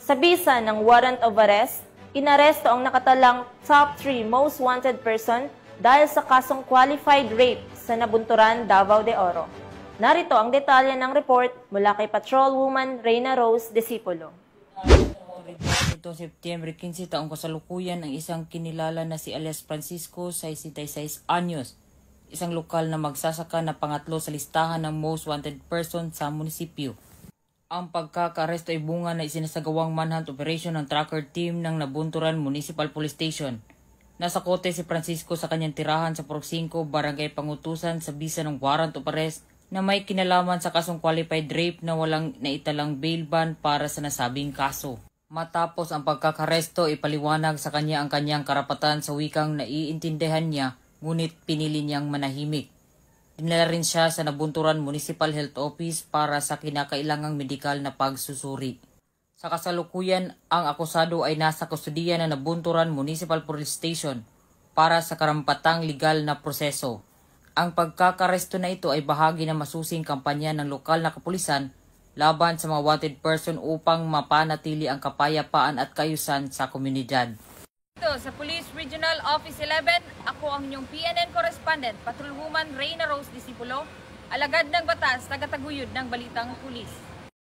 Sa bisa ng warrant of arrest, inaresto ang nakatalang top 3 most wanted person dahil sa kasong qualified rape sa Nabunturan, Davao de Oro. Narito ang detalye ng report mula kay Patrolwoman Reyna Rose Disipulo. Ito September 15 taong kasalukuyan ang isang kinilala na si alias Francisco, 66 anyos, isang lokal na magsasaka na pangatlo sa listahan ng most wanted person sa munisipyo. Ang pagkaka-aresto ay bunga na isinasagawang manhunt operation ng tracker team ng Nabunturan Municipal Police Station. Nasa kote si Francisco sa kanyang tirahan sa Purok 5, Barangay Pangutusan sa bisa ng warrant of arrest na may kinalaman sa kasong qualified rape na walang naitalang bail ban para sa nasabing kaso. Matapos ang pagkakaresto, ipaliwanag sa kanya ang kanyang karapatan sa wikang naiintindihan niya, ngunit pinili niyang manahimik. Dinala rin siya sa Nabunturan Municipal Health Office para sa kinakailangang medikal na pagsusuri. Sa kasalukuyan, ang akusado ay nasa kustudiya ng Nabunturan Municipal Police Station para sa karampatang legal na proseso. Ang pagkakaresto na ito ay bahagi ng masusing kampanya ng lokal na kapulisan laban sa mga wanted person upang mapanatili ang kapayapaan at kaayusan sa komunidad. Ito sa Police Regional Office 11, ako ang inyong PNN correspondent, Patrolwoman Reyna Rose Disipulo, alagad ng batas, tagataguyod ng balitang pulis.